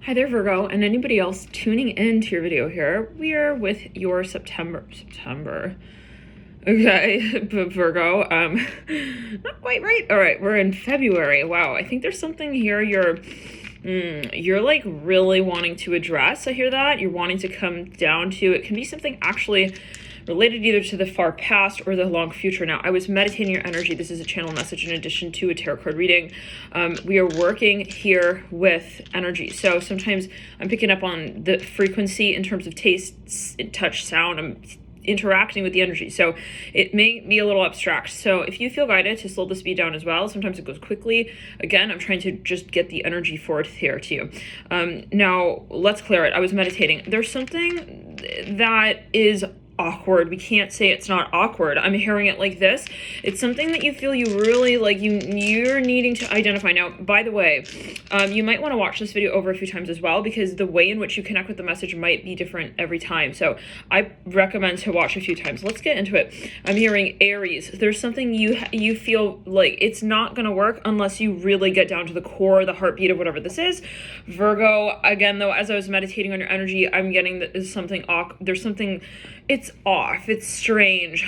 Hi there, Virgo, and anybody else tuning in to your video here. We are with your September. Okay, Virgo, not quite right. All right, we're in February. Wow, I think there's something here you're like really wanting to address. I hear that. You're wanting to come down to. It can be something actually related either to the far past or the long future. Now, I was meditating your energy. This is a channel message in addition to a tarot card reading. We are working here with energy. So sometimes I'm picking up on the frequency in terms of taste, touch, sound. I'm interacting with the energy. So it may be a little abstract. So if you feel guided to slow the speed down as well, sometimes it goes quickly. Again, I'm trying to just get the energy forward here to you. Now, let's clear it. I was meditating. There's something that is awkward. We can't say it's not awkward. I'm hearing it like this. It's something that you feel you really like you're needing to identify. Now, by the way, you might want to watch this video over a few times as well, because the way in which you connect with the message might be different every time. So I recommend to watch a few times. Let's get into it. I'm hearing Aries. There's something you feel like it's not going to work unless you really get down to the core, the heartbeat of whatever this is. Virgo, again, though, as I was meditating on your energy, I'm getting that there's something there's something, it's off, it's strange.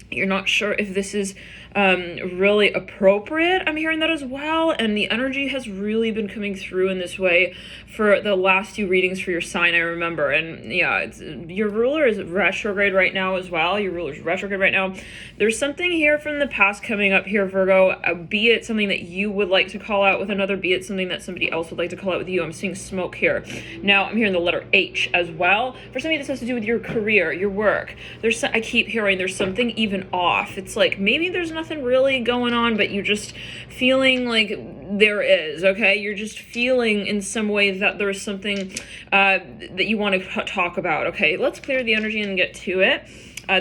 You're not sure if this is really appropriate. I'm hearing that as well. And the energy has really been coming through in this way for the last few readings for your sign, I remember. And yeah, your ruler is retrograde right now as well. Your ruler's retrograde right now. There's something here from the past coming up here, Virgo, be it something that you would like to call out with another, be it something that somebody else would like to call out with you. I'm seeing smoke here. Now I'm hearing the letter H as well. For something this has to do with your career, your work. I keep hearing there's something even off. It's like maybe there's nothing really going on, but you're just feeling like there is, okay? You're just feeling in some way that there's something that you want to talk about, okay? Let's clear the energy and get to it.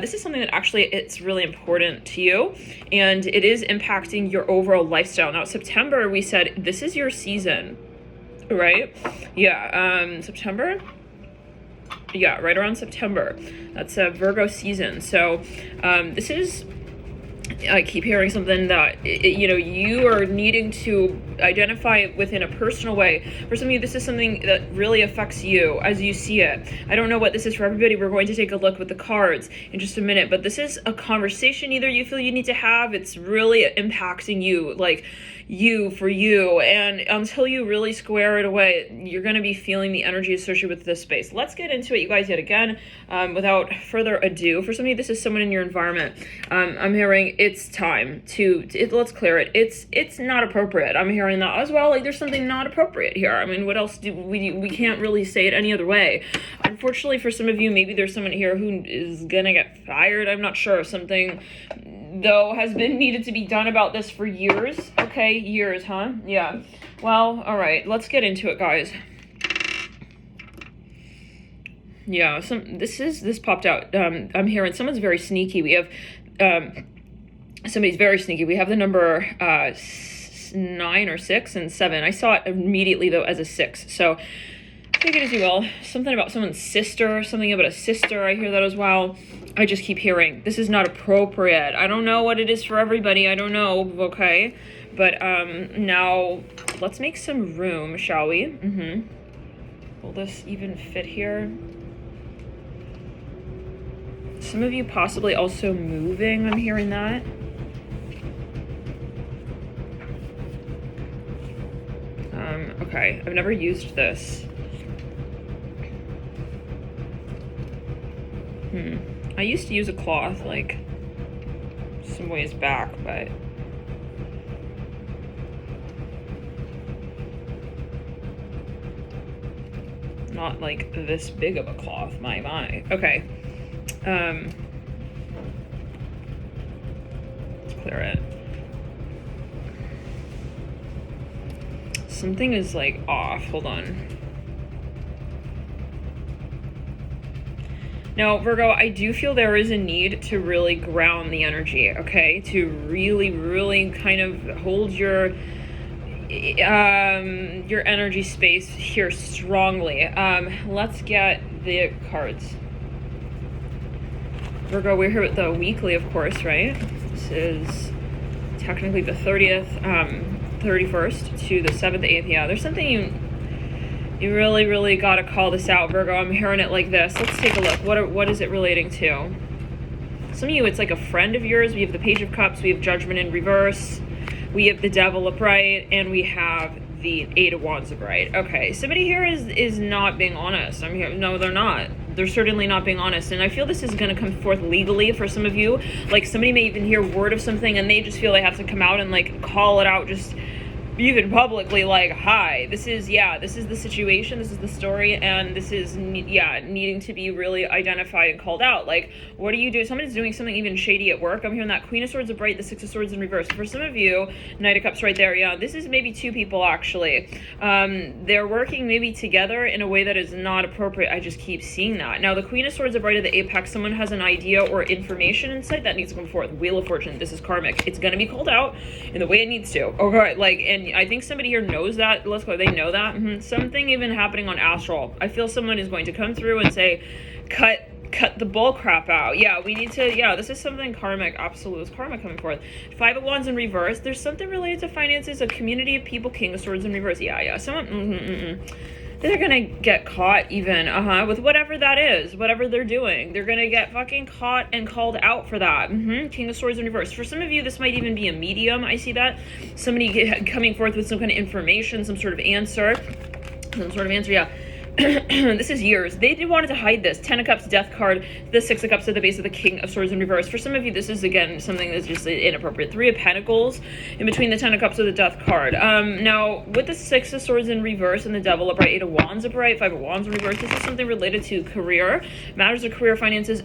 This is something that actually it's really important to you, and it is impacting your overall lifestyle. Now, September, we said this is your season, right? Yeah, September? Yeah, right around September. That's a Virgo season. So this is, I keep hearing something that, you are needing to identify it within a personal way. For some of you, this is something that really affects you as you see it. I don't know what this is for everybody. We're going to take a look with the cards in just a minute, but this is a conversation either you feel you need to have. It's really impacting you, like you for you. And until you really square it away, you're going to be feeling the energy associated with this space. Let's get into it, you guys, yet again, without further ado. For some of you, this is someone in your environment. I'm hearing it's time to let's clear it. It's not appropriate. I'm hearing that as well. Like there's something not appropriate here. I mean, what else do we can't really say it any other way. Unfortunately, for some of you, maybe there's someone here who is gonna get fired. I'm not sure. Something though has been needed to be done about this for years. Okay, years, huh? Yeah. Well, all right. Let's get into it, guys. Yeah, this popped out. I'm hearing someone's very sneaky. We have somebody's very sneaky. We have the number 9 or 6 and 7. I saw it immediately though as a 6. So take it as you will. Something about someone's sister, something about a sister. I hear that as well. I just keep hearing this is not appropriate. I don't know what it is for everybody. I don't know. Okay. But now let's make some room, shall we? Will this even fit here? Some of you possibly also moving. I'm hearing that. Okay, I've never used this. I used to use a cloth, like, some ways back, but... not, like, this big of a cloth, my. Okay. Let's clear it. Something is like off. Hold on. Now, Virgo, I do feel there is a need to really ground the energy, okay? To really, really kind of hold your energy space here strongly. Let's get the cards. Virgo, we're here with the weekly, of course, right? This is technically the 30th, 31st to the 7th, 8th. Yeah, there's something You really, really got to call this out, Virgo. I'm hearing it like this. Let's take a look. What is it relating to? Some of you, it's like a friend of yours. We have the Page of Cups. We have Judgment in reverse. We have the Devil upright. And we have the Eight of Wands upright. Okay, somebody here is not being honest. I'm here. No, they're not. They're certainly not being honest. And I feel this is going to come forth legally for some of you. Like, somebody may even hear word of something and they just feel they have to come out and, like, call it out just even publicly, like, hi, this is the situation, this is the story, and this is, needing to be really identified and called out. Like, what are you doing? Somebody's doing something even shady at work. I'm hearing that Queen of Swords upright, the Six of Swords in reverse. For some of you, Knight of Cups right there, this is maybe two people, actually. They're working maybe together in a way that is not appropriate. I just keep seeing that. Now, the Queen of Swords upright of the apex, someone has an idea or information insight that needs to come forth. Wheel of Fortune, this is karmic. It's going to be called out in the way it needs to. Okay, like, and I think somebody here knows that. Let's go. They know that. Something even happening on astral. I feel someone is going to come through and say, cut the bull crap out. Yeah, we need to, this is something karmic, absolute karma coming forth. Five of Wands in reverse. There's something related to finances, a community of people, King of Swords in reverse. Someone, they're gonna get caught even, with whatever that is, whatever they're doing. They're gonna get fucking caught and called out for that. King of Swords in reverse. For some of you, this might even be a medium. I see that. Somebody coming forth with some kind of information, some sort of answer, This is years. They did wanted to hide this. Ten of Cups, Death card, the Six of Cups at the base of the King of Swords in reverse. For some of you, this is, again, something that's just inappropriate. Three of Pentacles in between the Ten of Cups with the Death card. Now, with the Six of Swords in reverse and the Devil upright, Eight of Wands upright, Five of Wands in reverse, this is something related to career, matters of career, finances.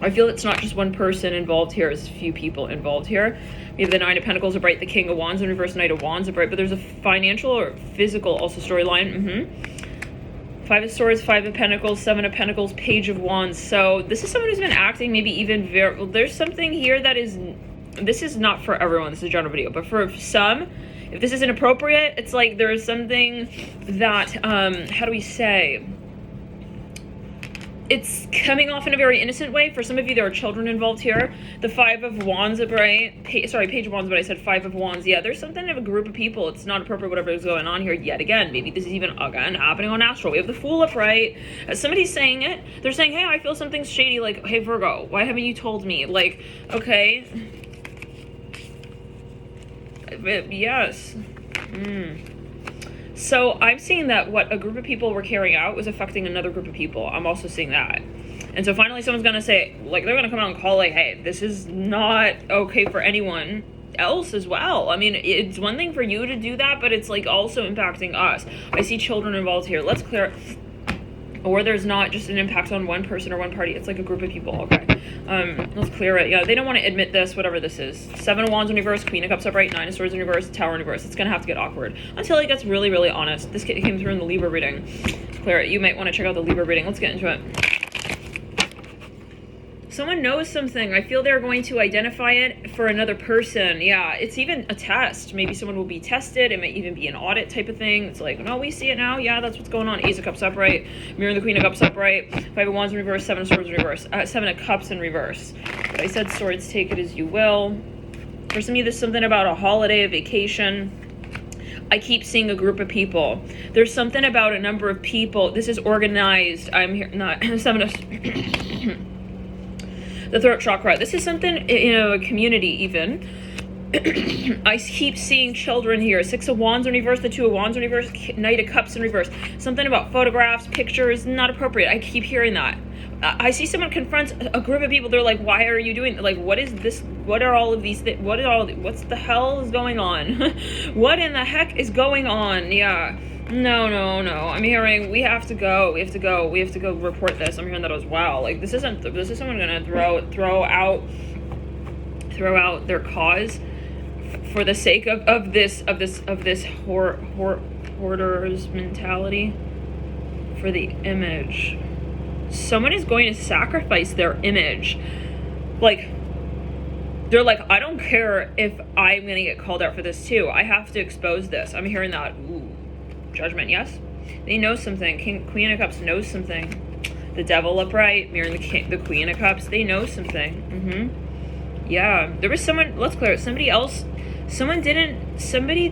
I feel it's not just one person involved here, it's a few people involved here. We have the Nine of Pentacles upright, the King of Wands in reverse, Knight of Wands upright, but there's a financial or physical also storyline. Five of Swords, Five of Pentacles, Seven of Pentacles, Page of Wands. So this is someone who's been acting maybe even there's something here that is, this is not for everyone, this is a general video, but for some, if this is inappropriate, it's like there's something that, how do we say, it's coming off in a very innocent way. For some of you, there are children involved here. The Five of Wands upright, Page of Wands, but I said Five of Wands. Yeah, there's something of a group of people. It's not appropriate, whatever is going on here yet again. Maybe this is even, again, happening on astral. We have the Fool upright. As somebody's saying it, they're saying, hey, I feel something's shady. Like, hey, Virgo, why haven't you told me? Like, okay. Yes. So I'm seeing that what a group of people were carrying out was affecting another group of people. I'm also seeing that. And so finally someone's going to say, like, they're going to come out and call, like, hey, this is not okay for anyone else as well. I mean, it's one thing for you to do that, but it's, like, also impacting us. I see children involved here. Let's clear it. Or there's not just an impact on one person or one party. It's like a group of people. Okay. Let's clear it. Yeah, they don't want to admit this, whatever this is. Seven of Wands in reverse, Queen of Cups upright, Nine of Swords in reverse, Tower in reverse. It's going to have to get awkward until it gets really, really honest. This came through in the Libra reading. Clear it. You might want to check out the Libra reading. Let's get into it. Someone knows something. I feel they're going to identify it for another person. Yeah, it's even a test. Maybe someone will be tested. It might even be an audit type of thing. It's like, no, we see it now. Yeah, that's what's going on. Ace of Cups upright, Mirror the Queen of Cups upright, Five of Wands in reverse, Seven of Swords in reverse, Seven of Cups in reverse. But I said swords, take it as you will. For some of you, there's something about a holiday, a vacation. I keep seeing a group of people. There's something about a number of people. This is organized. I'm here, not Seven of... the throat chakra. This is something, a community even. I keep seeing children here. Six of Wands in reverse, the Two of Wands in reverse, Knight of Cups in reverse. Something about photographs, pictures, not appropriate. I keep hearing that. I see someone confronts a group of people. They're like, why are you doing, like, what is this? What are all of these things? What's the hell is going on? What in the heck is going on? Yeah. No. I'm hearing we have to go report this. I'm hearing that as well. Like, this is someone gonna throw out their cause for the sake of this hoarder's mentality for the image. Someone is going to sacrifice their image. Like, they're like, I don't care if I'm gonna get called out for this too. I have to expose this. I'm hearing that. Ooh. Judgment, yes? They know something. Queen of Cups knows something. The Devil upright, mirroring the Queen of Cups. They know something. Yeah, there was someone, let's clear it, somebody else, someone didn't, someone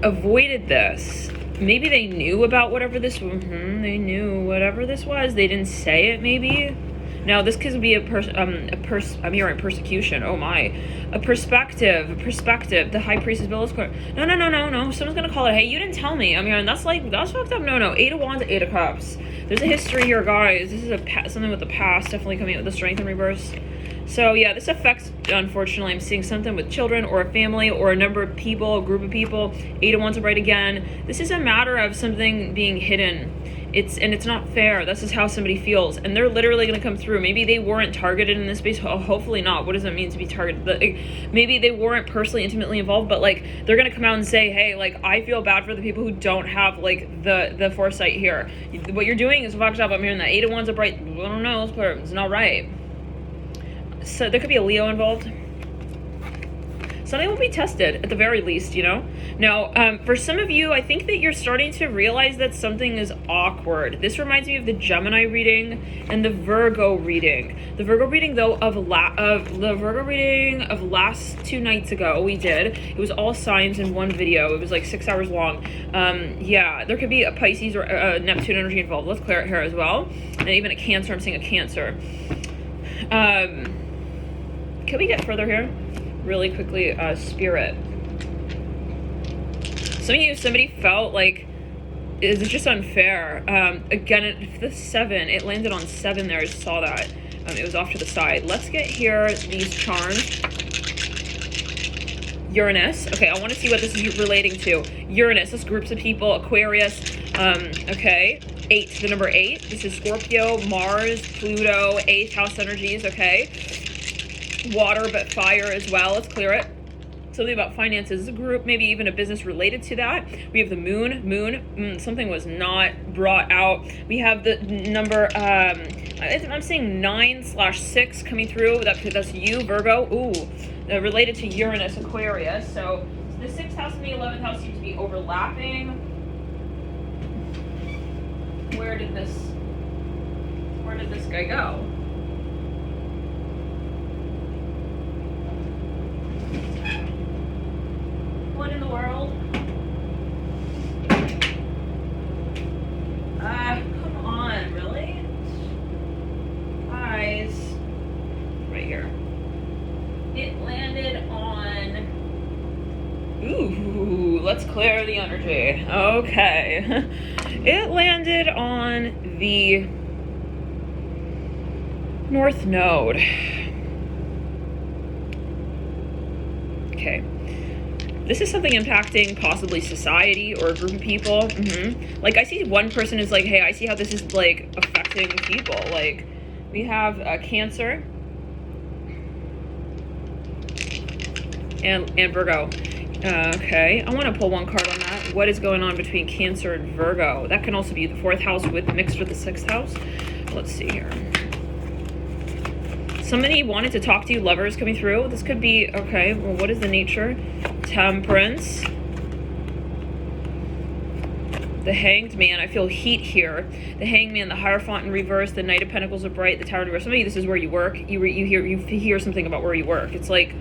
avoided this. Maybe they knew about whatever this, they knew whatever this was, they didn't say it maybe. Now this could be I'm hearing persecution, oh my. A perspective, the high priestess Bill's court. No, someone's gonna call it, hey, you didn't tell me. I mean, that's fucked up. No, 8 of Wands, 8 of Cups. There's a history here, guys. This is something with the past, definitely coming out with the Strength in reverse. So yeah, this affects, unfortunately, I'm seeing something with children or a family or a number of people, a group of people. 8 of Wands upright again. This is a matter of something being hidden. It's not fair. This is how somebody feels, and they're literally going to come through. Maybe they weren't targeted in this space. Hopefully not. What does it mean to be targeted? Maybe they weren't personally intimately involved, but like they're going to come out and say, hey, like I feel bad for the people who don't have like the foresight here. What you're doing is fucked up. I'm hearing that 8 of Wands upright. I don't know. It's not right. So there could be a Leo involved. Something will be tested at the very least, you know. Now, for some of you, I think that you're starting to realize that something is awkward. This reminds me of the Gemini reading and the Virgo reading. The Virgo reading, though, of last 2 nights ago, we did. It was all signs in one video. It was like 6 hours long. Yeah, there could be a Pisces or a Neptune energy involved. Let's clear it here as well. And even a Cancer. I'm seeing a Cancer. Can we get further here? Really quickly, Spirit. Somebody felt like it's just unfair. Again, the 7, it landed on 7 there. I just saw that. It was off to the side. Let's get here these charms. Uranus. Okay, I want to see what this is relating to. Uranus, this groups of people. Aquarius. Okay. 8, the number 8. This is Scorpio, Mars, Pluto, 8th house energies. Okay. Water, but fire as well. Let's clear it. Something about finances, a group, maybe even a business related to that. We have the moon. Something was not brought out. We have the number, I'm seeing 9/6 coming through. That's you, Virgo. Ooh, related to Uranus, Aquarius. So the 6th house and the 11th house seem to be overlapping. Where did this guy go? What in the world? Come on, really? Guys. Right here. It landed on... Ooh, let's clear the energy. Okay. It landed on the North Node. Okay. This is something impacting possibly society or a group of people. Like I see one person is like, hey, I see how this is like affecting people. Like we have Cancer and Virgo. Okay, I want to pull one card on that. What is going on between Cancer and Virgo? That can also be the 4th house mixed with the 6th house. Let's see here. Somebody wanted to talk to you, lovers coming through. This could be, okay, well, what is the nature? Temperance. The Hanged Man, I feel heat here. The Hanged Man, the Hierophant in reverse, the Knight of Pentacles upright, the Tower in reverse. Maybe this is where you work. You hear something about where you work. It's like,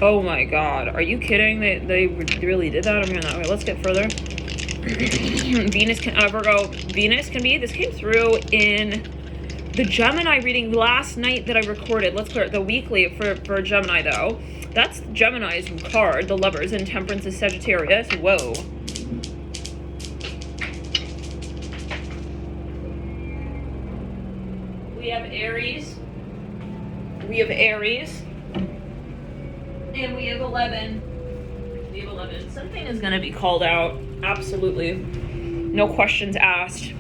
oh my God, are you kidding? They really did that? I'm hearing that. Okay, let's get further. Venus, Virgo, Venus can be, this came through in the Gemini reading last night that I recorded. Let's clear it. The weekly for Gemini, though. That's Gemini's card, the Lovers, and Temperance is Sagittarius. Whoa. We have Aries. We have Aries. And we have 11. We have 11. Something is going to be called out. Absolutely. No questions asked.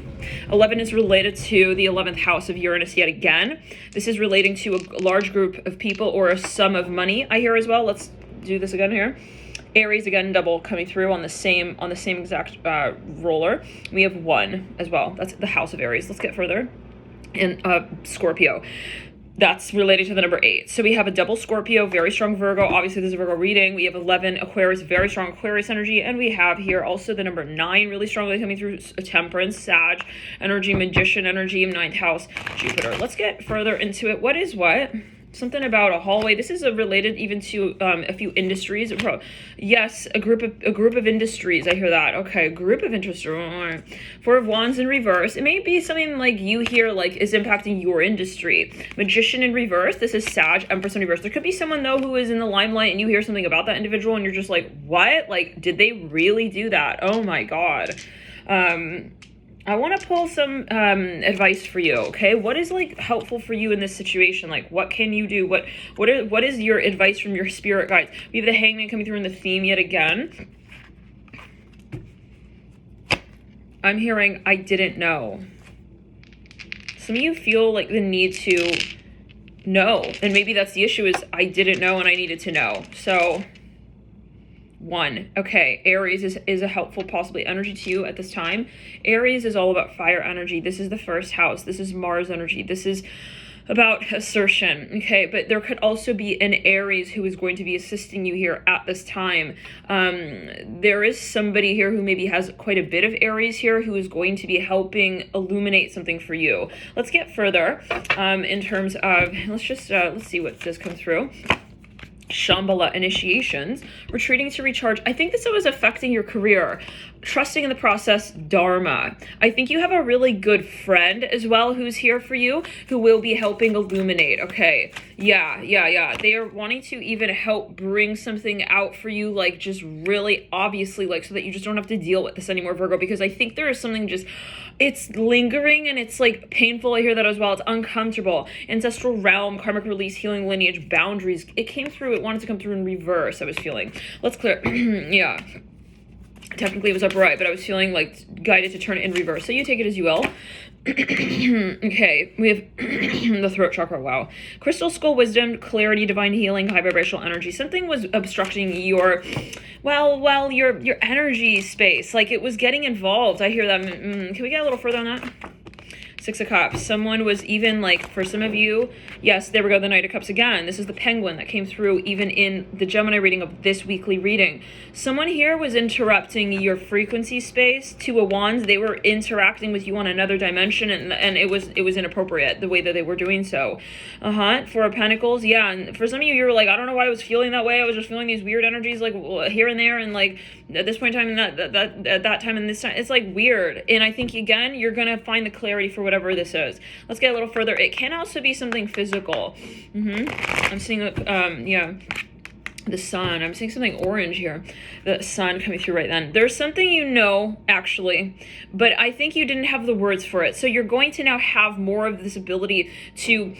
11 is related to the 11th house of Uranus yet again. This is relating to a large group of people or a sum of money, I hear as well. Let's do this again here. Aries again, double coming through on the same exact roller. We have 1 as well. That's the house of Aries. Let's get further. And Scorpio. That's related to the number 8. So we have a double Scorpio, very strong Virgo. Obviously, this is a Virgo reading. We have 11 Aquarius, very strong Aquarius energy. And we have here also the number 9, really strongly coming through, Temperance, Sag energy, Magician energy, 9th house, Jupiter. Let's get further into it. What is what? Something about a hallway. This is related even to a few industries. Yes, a group of industries. I hear that. Okay, group of industries. 4 of Wands in reverse. It may be something like you here, like, is impacting your industry. Magician in reverse. This is Sag, Empress in reverse. There could be someone though who is in the limelight, and you hear something about that individual, and you're just like, what? Like, did they really do that? Oh my god. I want to pull some advice for you, okay? What is like helpful for you in this situation? Like, what can you do? What is your advice from your spirit guides? We have the Hangman coming through in the theme yet again. I'm hearing, I didn't know. Some of you feel like the need to know, and maybe that's the issue, is I didn't know and I needed to know. So 1. Okay, Aries is a helpful possibly energy to you at this time. Aries is all about fire energy. This is the 1st house. This is Mars energy. This is about assertion. Okay, but there could also be an Aries who is going to be assisting you here at this time. There is somebody here who maybe has quite a bit of Aries here who is going to be helping illuminate something for you. Let's get further in terms of, let's see what does come through. Shambhala initiations, retreating to recharge. I think this was affecting your career. Trusting in the process, Dharma. I think you have a really good friend as well who's here for you, who will be helping illuminate. Okay, yeah. They are wanting to even help bring something out for you, like just really obviously, like so that you just don't have to deal with this anymore, Virgo, because I think there is something just, it's lingering and it's like painful. I hear that as well. It's uncomfortable. Ancestral realm, karmic release, healing lineage, boundaries. It came through, it wanted to come through in reverse, I was feeling. Let's clear. Yeah. Technically it was upright, but I was feeling like guided to turn it in reverse. So you take it as you will. Okay, we have the throat chakra. Wow. Crystal skull, wisdom, clarity, divine healing, high vibrational energy. Something was obstructing your, your energy space. Like it was getting involved. I hear that. Can we get a little further on that? 6 of Cups. Someone was even like, for some of you, yes, there we go, the Knight of Cups again. This is the Penguin that came through even in the Gemini reading of this weekly reading. Someone here was interrupting your frequency space. 2 of Wands, they were interacting with you on another dimension, and it was inappropriate the way that they were doing so. 4 of Pentacles, yeah, and for some of you, you're like, I don't know why I was feeling that way. I was just feeling these weird energies like here and there, and like at this point in time and that time and this time, it's like weird. And I think again, you're gonna find the clarity for whatever this is. Let's get a little further. It can also be something physical. I'm seeing the sun. I'm seeing something orange here. The sun coming through right then. There's something you know, actually, but I think you didn't have the words for it. So you're going to now have more of this ability to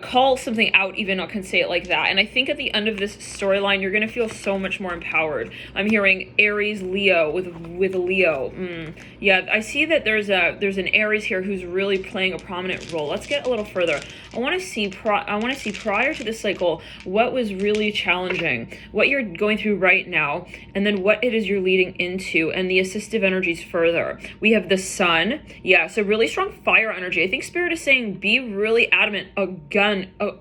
call something out, even I can say it like that. And I think at the end of this storyline, you're going to feel so much more empowered. I'm hearing Aries, Leo with Leo. Yeah, I see that there's an Aries here who's really playing a prominent role. Let's get a little further. I want to see prior to this cycle what was really challenging, what you're going through right now, and then what it is you're leading into, and the assistive energies further. We have the sun. Yeah, so really strong fire energy. I think Spirit is saying be really adamant.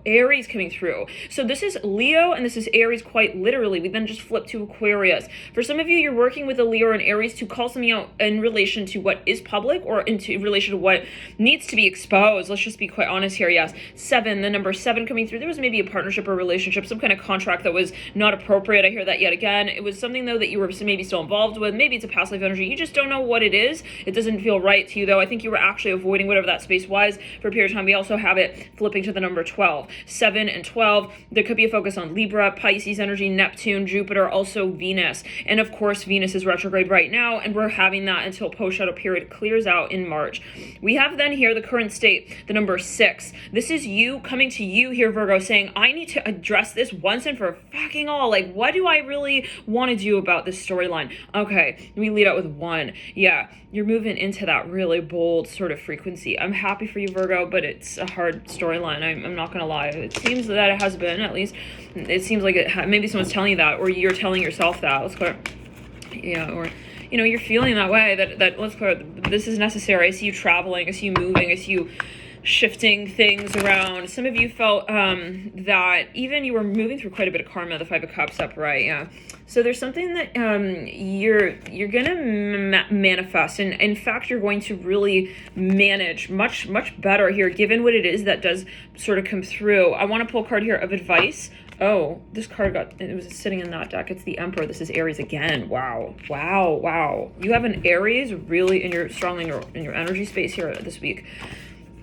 Aries coming through. So this is Leo and this is Aries quite literally. We then just flip to Aquarius. For some of you, you're working with a Leo or an Aries to call something out in relation to what is public or in relation to what needs to be exposed. Let's just be quite honest here. Yes, 7, the number 7 coming through. There was maybe a partnership or relationship, some kind of contract that was not appropriate. I hear that yet again. It was something though that you were maybe still involved with. Maybe it's a past life energy. You just don't know what it is. It doesn't feel right to you though. I think you were actually avoiding whatever that space was for a period of time. We also have it flipping to the number 12. 7 and 12. There could be a focus on Libra, Pisces energy, Neptune, Jupiter, also Venus. And of course, Venus is retrograde right now, and we're having that until post-shadow period clears out in March. We have then here the current state, the number 6. This is you coming to you here, Virgo, saying, I need to address this once and for fucking all. Like, what do I really want to do about this storyline? Okay, we lead out with 1. Yeah, you're moving into that really bold sort of frequency. I'm happy for you, Virgo, but it's a hard storyline. I'm not gonna lie. It seems that it has been, at least. It seems like maybe someone's telling you that, or you're telling yourself that. Let's clear. Yeah, or you're feeling that way. That let's clear. This is necessary. I see you traveling. I see you moving. I see you shifting things around. Some of you felt that even you were moving through quite a bit of karma, the Five of Cups upright, yeah. So there's something that you're gonna manifest, and in fact you're going to really manage much better here, given what it is that does sort of come through. I want to pull a card here of advice. Oh, this card it was sitting in that deck. It's the Emperor. This is Aries again. Wow. You have an Aries really strongly in your energy space here this week.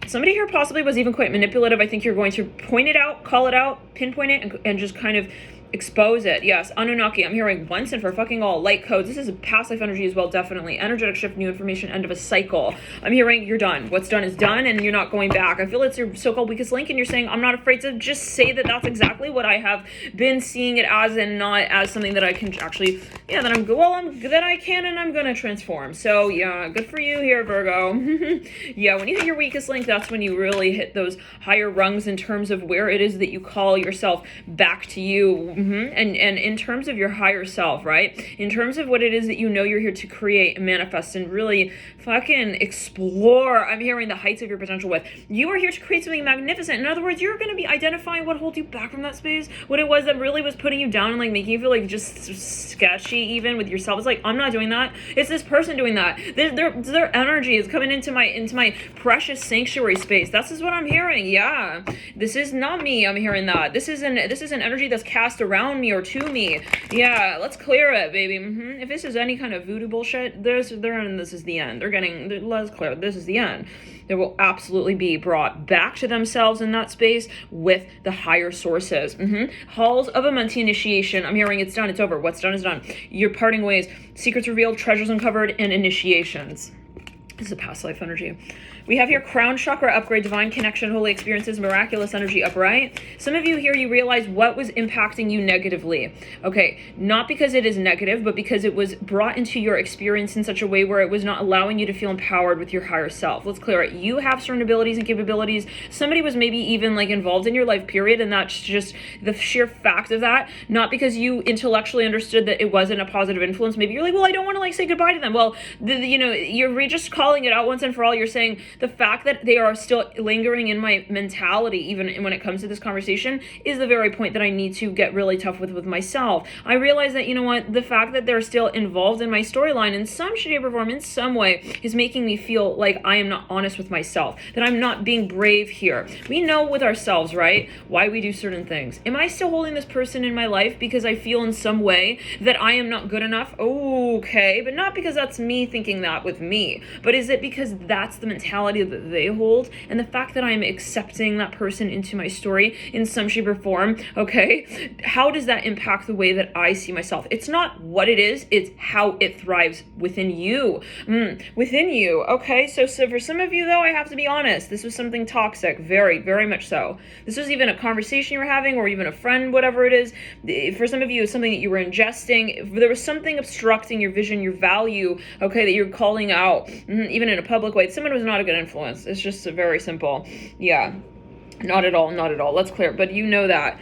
Somebody here possibly was even quite manipulative. I think you're going to point it out, call it out, pinpoint it, and just kind of expose it. Yes, Anunnaki, I'm hearing once and for fucking all. Light codes. This is a past life energy as well, definitely. Energetic shift, new information, end of a cycle. I'm hearing you're done. What's done is done, and you're not going back. I feel it's your so-called weakest link, and you're saying, I'm not afraid to just say that that's exactly what I have been seeing it as, and not as something that I can actually, yeah, that I can and I'm going to transform. So, yeah, good for you here, Virgo. Yeah, when you hit your weakest link, that's when you really hit those higher rungs in terms of where it is that you call yourself back to you. And in terms of your higher self, right? In terms of what it is that you know you're here to create and manifest and really fucking explore, I'm hearing the heights of your potential with. You are here to create something magnificent. In other words, you're going to be identifying what holds you back from that space, what it was that really was putting you down and like making you feel like just sketchy even with yourself. It's like, I'm not doing that. It's this person doing that. Their energy is coming into my precious sanctuary space. That's just what I'm hearing. Yeah. This is not me. I'm hearing that. This is an energy that's cast around me or to me. Yeah, let's clear it, baby. If this is any kind of voodoo bullshit, this is the end. Let's clear it. This is the end. They will absolutely be brought back to themselves in that space with the higher sources. Halls of Amenti initiation. I'm hearing it's done. It's over. What's done is done. You're parting ways. Secrets revealed, treasures uncovered, and initiations. This is a past life energy. We have here crown chakra upgrade, divine connection, holy experiences, miraculous energy upright. Some of you here, you realize what was impacting you negatively. Okay, not because it is negative, but because it was brought into your experience in such a way where it was not allowing you to feel empowered with your higher self. Let's clear it. You have certain abilities and capabilities. Somebody was maybe even like involved in your life period, and that's just the sheer fact of that. Not because you intellectually understood that it wasn't a positive influence. Maybe you're like, well, I don't want to like say goodbye to them. Well, you're just calling it out once and for all. You're saying, the fact that they are still lingering in my mentality, even when it comes to this conversation, is the very point that I need to get really tough with myself. I realize that, you know what, the fact that they're still involved in my storyline in some shape or form, in some way, is making me feel like I am not honest with myself, that I'm not being brave here. We know with ourselves, right, why we do certain things. Am I still holding this person in my life because I feel in some way that I am not good enough? Okay, but not because that's me thinking that with me, but is it because that's the mentality that they hold, and the fact that I'm accepting that person into my story in some shape or form, okay, how does that impact the way that I see myself? It's not what it is, it's how it thrives within you. Within you, okay? So for some of you, though, I have to be honest, this was something toxic, very, very much so. This was even a conversation you were having, or even a friend, whatever it is. For some of you, it's something that you were ingesting. There was something obstructing your vision, your value, okay, that you're calling out, even in a public way. Someone was not a good influence. It's just very simple. Yeah, not at all. Let's clear it. But you know that.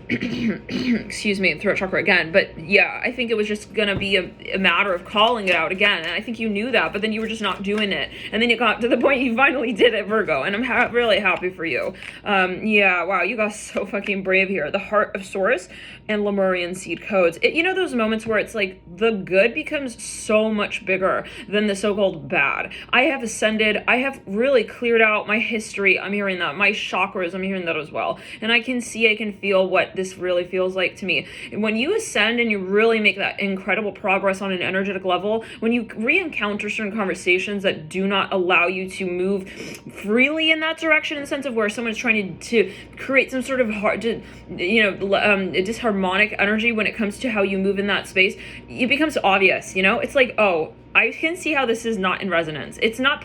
Excuse me, throat chakra again. But yeah, I think it was just gonna be a matter of calling it out again, and I think you knew that, but then you were just not doing it, and then it got to the point you finally did it, Virgo, and I'm really happy for you. Yeah, wow, you got so fucking brave here. The Heart of Saurus and Lemurian seed codes. You know those moments where it's like the good becomes so much bigger than the so-called bad. I have ascended. I have really cleared out my history. I'm hearing that. My chakras, I'm hearing that as well, and I can feel what this really feels like to me. When you ascend and you really make that incredible progress on an energetic level, when you re-encounter certain conversations that do not allow you to move freely in that direction, in the sense of where someone's trying to create some sort of disharmonic energy when it comes to how you move in that space, it becomes obvious, it's like, oh, I can see how this is not in resonance. It's not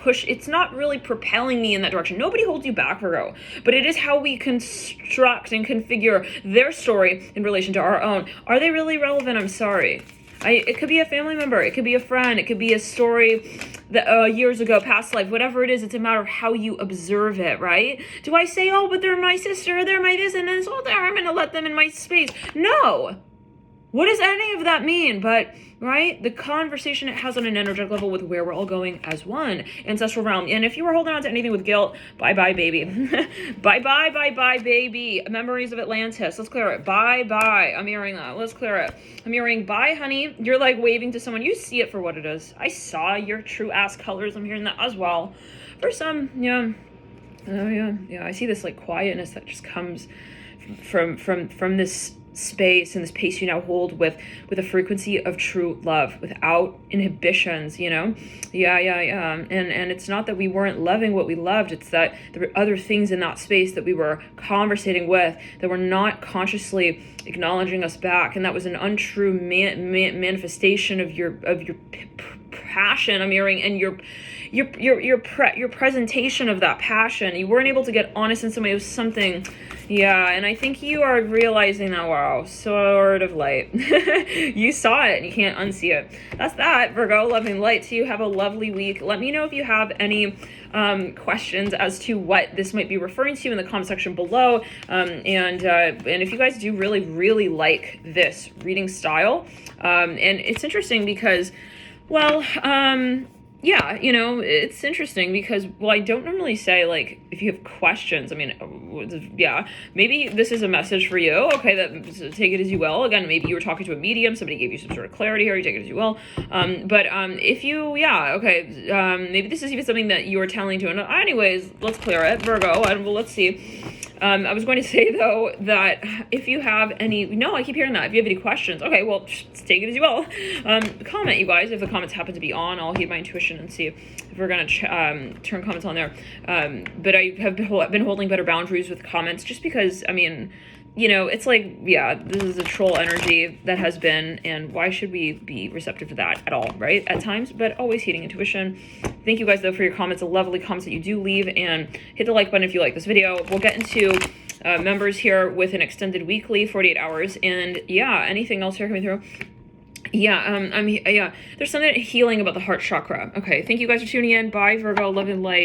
really propelling me in that direction. Nobody holds you back, Virgo, but it is how we construct and configure their story in relation to our own. Are they really relevant? I'm sorry. It could be a family member, it could be a friend, it could be a story that years ago, past life, whatever it is. It's a matter of how you observe it, right? Do I say, oh, but they're my sister, they're my this, and then it's all there, I'm gonna let them in my space? No. what does any of that mean? But, right, the conversation it has on an energetic level with where we're all going as one ancestral realm. And if you were holding on to anything with guilt, bye-bye, baby. Bye-bye, bye-bye, baby. Memories of Atlantis. Let's clear it. Bye-bye. I'm hearing that. Let's clear it. I'm hearing, bye, honey. You're like waving to someone. You see it for what it is. I saw your true ass colors. I'm hearing that as well. For some, yeah. Oh, yeah. I see this like quietness that just comes from this space and this pace you now hold with a frequency of true love without inhibitions, you know. And it's not that we weren't loving what we loved, it's that there were other things in that space that we were conversating with that were not consciously acknowledging us back, and that was an untrue manifestation of your passion, I'm hearing, and your presentation of that passion. You weren't able to get honest in some way. It was something, and I think you are realizing that, wow, sort of light. You saw it and you can't unsee it. That's that, Virgo. Loving light to you. Have a lovely week. Let me know if you have any questions as to what this might be referring to in the comment section below. And if you guys do really like this reading style, and it's interesting because, well, you know, it's interesting because, well, I don't normally say, like, if you have questions, I mean, maybe this is a message for you. Okay, take it as you will. Again, maybe you were talking to a medium, somebody gave you some sort of clarity here, you take it as you will. But if you, maybe this is even something that you are telling to, and anyways, let's clear it, Virgo, and let's see. I was going to say, though, that if you have any, no, I keep hearing that. If you have any questions, okay, well, just take it as you will. Comment, you guys. If the comments happen to be on, I'll heed my intuition and see if we're going to turn comments on there. But I have been holding better boundaries with comments just because, I mean, you know, it's like, this is a troll energy that has been, and why should we be receptive to that at all, right? At times, but always heeding intuition. Thank you guys, though, for your comments, the lovely comments that you do leave, and hit the like button if you like this video. We'll get into members here with an extended weekly, 48 hours, and anything else here coming through? There's something healing about the heart chakra. Okay, thank you guys for tuning in. Bye, Virgo, love and light.